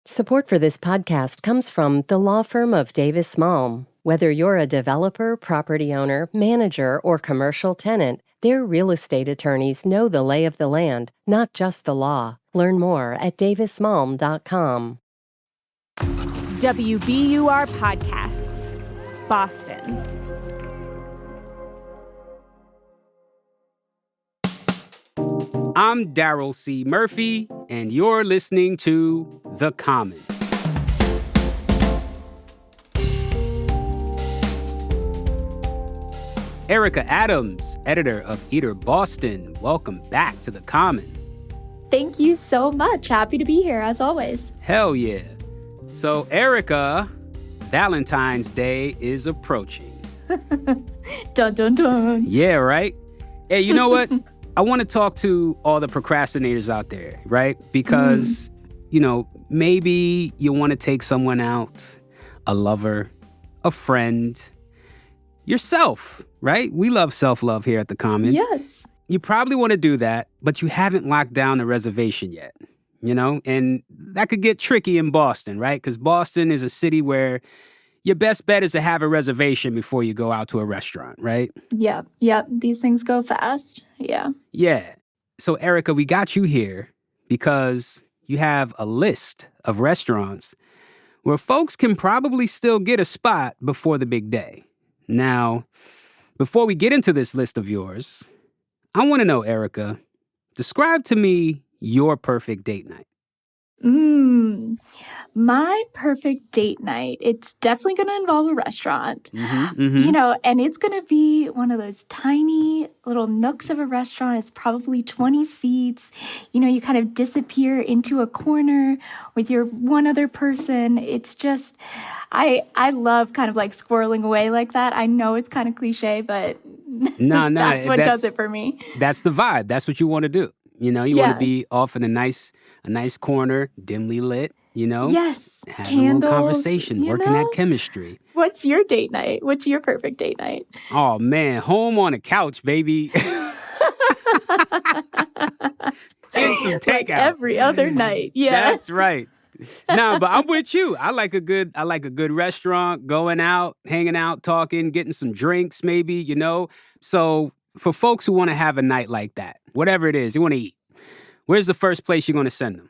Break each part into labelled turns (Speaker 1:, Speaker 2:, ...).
Speaker 1: Support for this podcast comes from the law firm of Davis Malm. Whether you're a developer, property owner, manager, or commercial tenant, their real estate attorneys know the lay of the land, not just the law. Learn more at davismalm.com.
Speaker 2: WBUR Podcasts, Boston.
Speaker 3: I'm Daryl C. Murphy, and you're listening to The Common. Erika Adams, editor of Eater Boston, welcome back to The Common.
Speaker 4: Thank you so much. Happy to be here, as always.
Speaker 3: Hell yeah. So, Erika, Valentine's Day is approaching.
Speaker 4: Dun, dun, dun.
Speaker 3: Yeah, right? Hey, you know what? I want to talk to all the procrastinators out there, right? Because, maybe you want to take someone out, a lover, a friend, yourself, right? We love self-love here at The Common.
Speaker 4: Yes.
Speaker 3: You probably want to do that, but you haven't locked down a reservation yet, And that could get tricky in Boston, right? Because Boston is a city where your best bet is to have a reservation before you go out to a restaurant, right?
Speaker 4: Yep. These things go fast. Yeah.
Speaker 3: Yeah. So, Erika, we got you here because you have a list of restaurants where folks can probably still get a spot before the big day. Now, before we get into this list of yours, I want to know, Erika, describe to me your perfect date night.
Speaker 4: My perfect date night, it's definitely going to involve a restaurant, and it's going to be one of those tiny little nooks of a restaurant. It's probably 20 seats. You kind of disappear into a corner with your one other person. It's just, I love kind of like squirreling away like that. I know it's kind of cliche, but that's what does it for me.
Speaker 3: That's the vibe. That's what you want to do. You want to be off in a nice corner, dimly lit,
Speaker 4: Yes.
Speaker 3: Having
Speaker 4: Candles,
Speaker 3: a little conversation, working that chemistry.
Speaker 4: What's your date night? What's your perfect date night?
Speaker 3: Oh, man, home on a couch, baby. And some takeout.
Speaker 4: Like every other night. Yeah.
Speaker 3: That's right. No, but I'm with you. I like a good restaurant, going out, hanging out, talking, getting some drinks maybe, So for folks who want to have a night like that, whatever it is, you want to eat, where's the first place you're going to send them?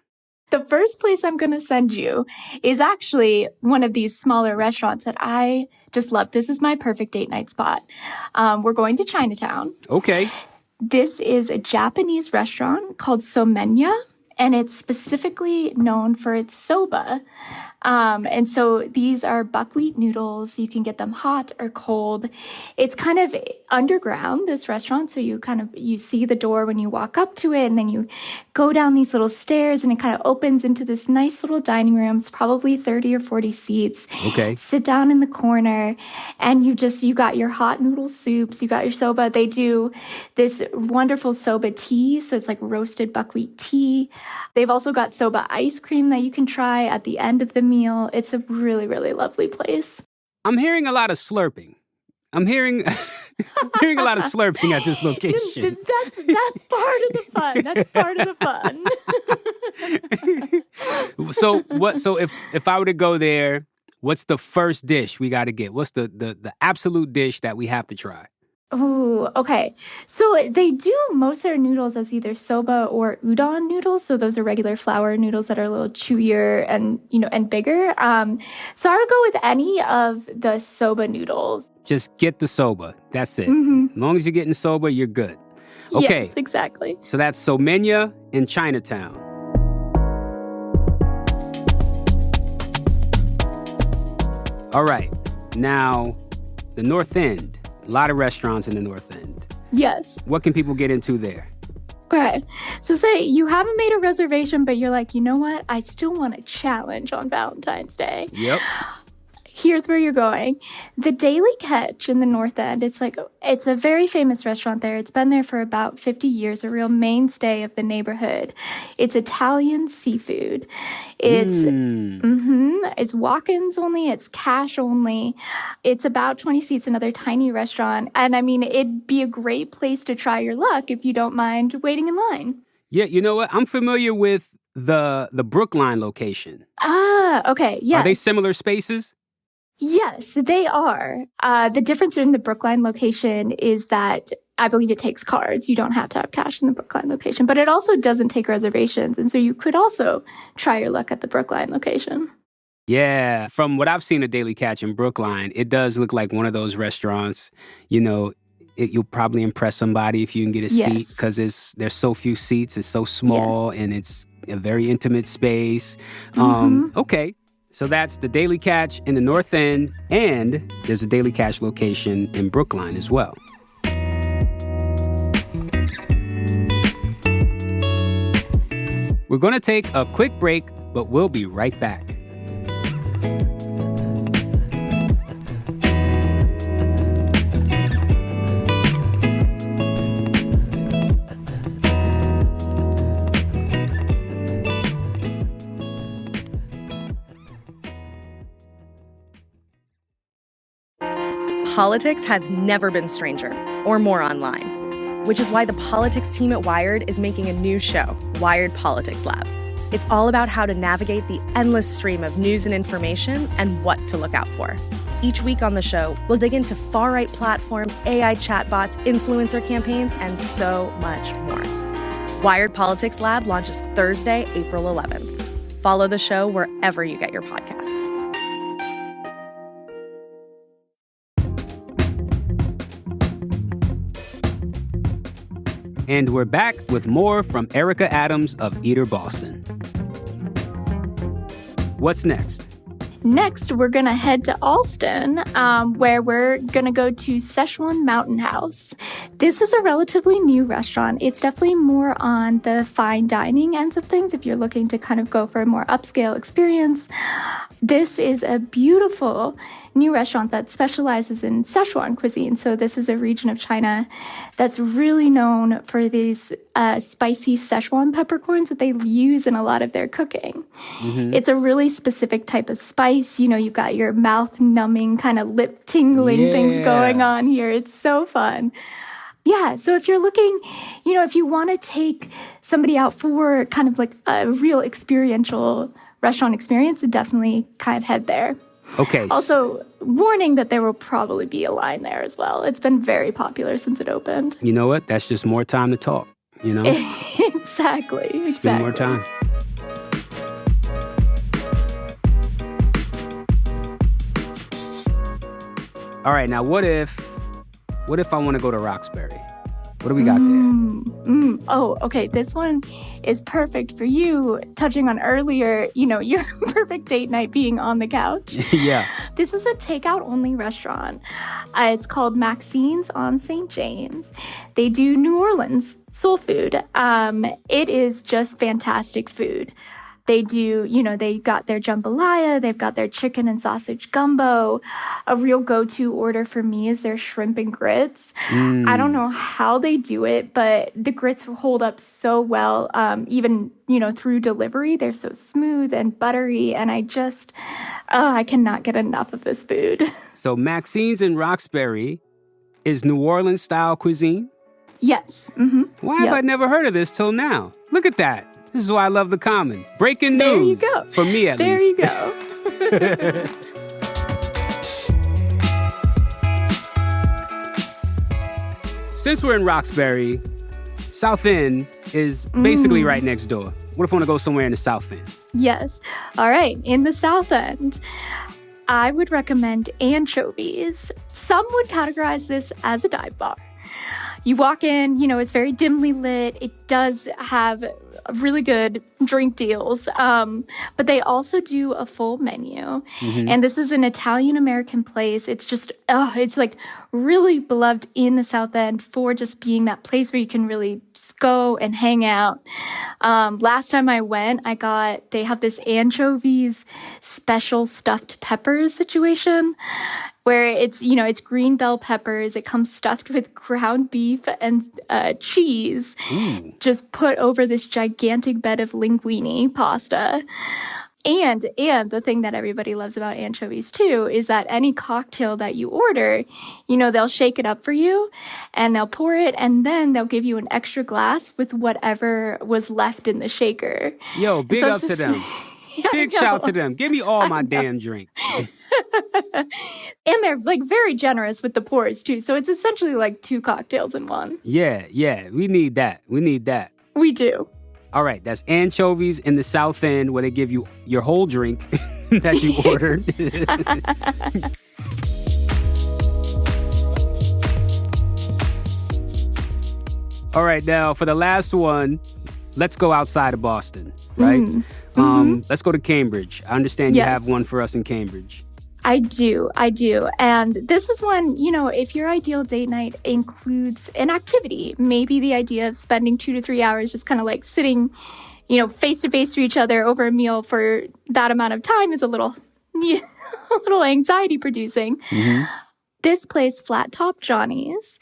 Speaker 4: The first place I'm going to send you is actually one of these smaller restaurants that I just love. This is my perfect date night spot. We're going to Chinatown.
Speaker 3: Okay.
Speaker 4: This is a Japanese restaurant called Somenya, and it's specifically known for its soba. And so these are buckwheat noodles. You can get them hot or cold. It's kind of underground, this restaurant. So you see the door when you walk up to it, and then you go down these little stairs, and it kind of opens into this nice little dining room. It's probably 30 or 40 seats.
Speaker 3: Okay.
Speaker 4: Sit down in the corner, and you got your hot noodle soups. You got your soba. They do this wonderful soba tea. So it's like roasted buckwheat tea. They've also got soba ice cream that you can try at the end of the meal. It's a really, really lovely place.
Speaker 3: I'm hearing a lot of slurping. I'm hearing a lot of slurping at this location.
Speaker 4: That's part of the fun. That's part of the fun.
Speaker 3: So if I were to go there, what's the first dish we got to get? What's the absolute dish that we have to try?
Speaker 4: Oh, okay. So they do most of their noodles as either soba or udon noodles. So those are regular flour noodles that are a little chewier and bigger. So I would go with any of the soba noodles.
Speaker 3: Just get the soba. That's it. As long as you're getting soba, you're good. Okay.
Speaker 4: Yes, exactly.
Speaker 3: So that's Somenya in Chinatown. All right. Now, the North End. A lot of restaurants in the North End.
Speaker 4: Yes.
Speaker 3: What can people get into there?
Speaker 4: Okay. So say you haven't made a reservation, but you're like, you know what? I still want a challenge on Valentine's Day.
Speaker 3: Yep.
Speaker 4: Here's where you're going. The Daily Catch in the North End. It's a very famous restaurant there. It's been there for about 50 years, a real mainstay of the neighborhood. It's Italian seafood. It's walk-ins only. It's cash only. It's about 20 seats, another tiny restaurant. And I mean, it'd be a great place to try your luck if you don't mind waiting in line.
Speaker 3: Yeah, you know what? I'm familiar with the Brookline location.
Speaker 4: Ah, okay. Yes.
Speaker 3: Are they similar spaces?
Speaker 4: Yes, they are. The difference in the Brookline location is that I believe it takes cards. You don't have to have cash in the Brookline location, but it also doesn't take reservations. And so you could also try your luck at the Brookline location.
Speaker 3: Yeah. From what I've seen of Daily Catch in Brookline, it does look like one of those restaurants, you'll probably impress somebody if you can get a seat because there's so few seats. It's so small and it's a very intimate space. Okay. So that's the Daily Catch in the North End, and there's a Daily Catch location in Brookline as well. We're going to take a quick break, but we'll be right back.
Speaker 5: Politics has never been stranger or more online, which is why the politics team at Wired is making a new show, Wired Politics Lab. It's all about how to navigate the endless stream of news and information and what to look out for. Each week on the show, we'll dig into far-right platforms, AI chatbots, influencer campaigns, and so much more. Wired Politics Lab launches Thursday, April 11th. Follow the show wherever you get your podcasts.
Speaker 3: And we're back with more from Erika Adams of Eater Boston. What's next?
Speaker 4: Next, we're going to head to Alston, where we're going to go to Szechuan Mountain House. This is a relatively new restaurant. It's definitely more on the fine dining ends of things if you're looking to kind of go for a more upscale experience. This is a beautiful new restaurant that specializes in Szechuan cuisine. So this is a region of China that's really known for these spicy Szechuan peppercorns that they use in a lot of their cooking. It's a really specific type of spice. You've got your mouth-numbing, kind of lip-tingling things going on here. It's so fun. Yeah, so if you're looking, if you want to take somebody out for kind of like a real experiential restaurant experience, definitely kind of head there.
Speaker 3: Okay.
Speaker 4: Also, warning that there will probably be a line there as well. It's been very popular since it opened.
Speaker 3: You know what? That's just more time to talk,
Speaker 4: Exactly.
Speaker 3: Spend more time. All right, now what if I want to go to Roxbury? What do we got there?
Speaker 4: Oh, okay. This one is perfect for you. Touching on earlier, your perfect date night being on the couch.
Speaker 3: Yeah.
Speaker 4: This is a takeout-only restaurant. It's called Maxine's on St. James. They do New Orleans soul food. It is just fantastic food. They do, they got their jambalaya, they've got their chicken and sausage gumbo. A real go-to order for me is their shrimp and grits. I don't know how they do it, but the grits hold up so well. Even, through delivery, they're so smooth and buttery. And I cannot get enough of this food.
Speaker 3: So Maxine's in Roxbury is New Orleans style cuisine?
Speaker 4: Yes.
Speaker 3: Why have I never heard of this till now? Look at that. This is why I love The Common. Breaking news.
Speaker 4: There you go.
Speaker 3: For me, at
Speaker 4: least.
Speaker 3: There you go. Since we're in Roxbury, South End is basically right next door. What if I want to go somewhere in the South End?
Speaker 4: Yes. All right. In the South End, I would recommend Anchovies. Some would categorize this as a dive bar. You walk in, it's very dimly lit. It does have really good drink deals, but they also do a full menu. And this is an Italian-American place. It's just, it's like really beloved in the South End for just being that place where you can really just go and hang out. Last time I went, they have this anchovies special stuffed peppers situation, where it's green bell peppers. It comes stuffed with ground beef and cheese, just put over this gigantic bed of linguine pasta. And the thing that everybody loves about anchovies too is that any cocktail that you order, they'll shake it up for you and they'll pour it and then they'll give you an extra glass with whatever was left in the shaker.
Speaker 3: Yo, big up to them. Big shout to them. Give me all my damn drink.
Speaker 4: And they're like very generous with the pours too. So it's essentially like 2 cocktails in one.
Speaker 3: Yeah. We need that.
Speaker 4: We do.
Speaker 3: All right, that's Anchovies in the South End, where they give you your whole drink that you ordered. All right, now for the last one, let's go outside of Boston, right? Let's go to Cambridge. I understand you have one for us in Cambridge.
Speaker 4: I do. And this is one, if your ideal date night includes an activity, maybe the idea of spending 2 to 3 hours just kind of like sitting, face to face to each other over a meal for that amount of time is a little anxiety producing. This place, Flat Top Johnny's,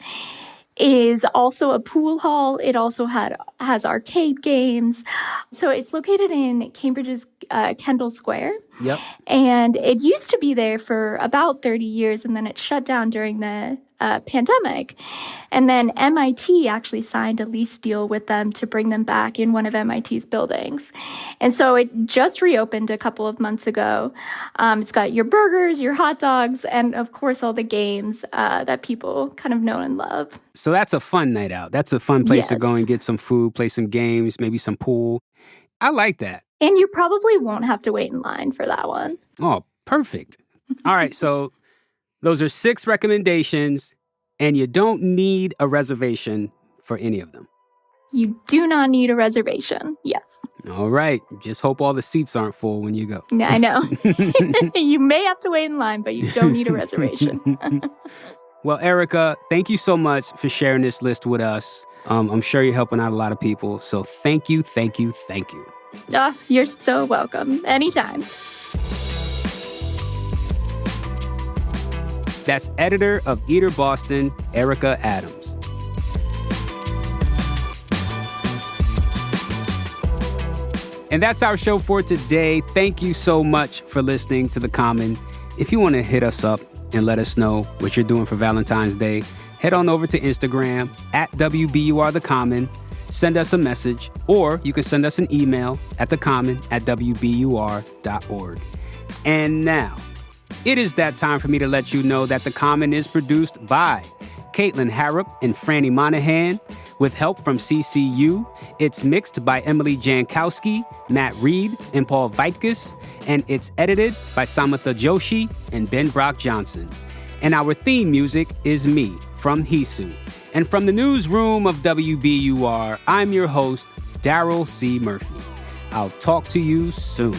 Speaker 4: is also a pool hall. It also has arcade games. So it's located in Cambridge's Kendall Square.
Speaker 3: Yep.
Speaker 4: And it used to be there for about 30 years, and then it shut down during the pandemic. And then MIT actually signed a lease deal with them to bring them back in one of MIT's buildings. And so it just reopened a couple of months ago. It's got your burgers, your hot dogs, and of course all the games that people kind of know and love.
Speaker 3: So that's a fun night out. That's a fun place to go and get some food, play some games, maybe some pool. I like that.
Speaker 4: And you probably won't have to wait in line for that one.
Speaker 3: Oh, perfect. All right, so those are 6 recommendations, and you don't need a reservation for any of them.
Speaker 4: You do not need a reservation. Yes.
Speaker 3: All right. Just hope all the seats aren't full when you go.
Speaker 4: Yeah, I know. You may have to wait in line, but you don't need a reservation.
Speaker 3: Well, Erika, thank you so much for sharing this list with us. I'm sure you're helping out a lot of people. So thank you.
Speaker 4: You're so welcome. Anytime.
Speaker 3: That's editor of Eater Boston, Erika Adams. And that's our show for today. Thank you so much for listening to The Common. If you want to hit us up and let us know what you're doing for Valentine's Day, head on over to Instagram at WBURTheCommon. Send us a message, or you can send us an email at thecommon@wbur.org. And now, it is that time for me to let you know that The Common is produced by Caitlin Harrop and Franny Monahan, with help from CCU. It's mixed by Emily Jankowski, Matt Reed, and Paul Vaitkus, and it's edited by Samatha Joshi and Ben Brock Johnson. And our theme music is Me, from Hisu. And from the newsroom of WBUR, I'm your host, Daryl C. Murphy. I'll talk to you soon.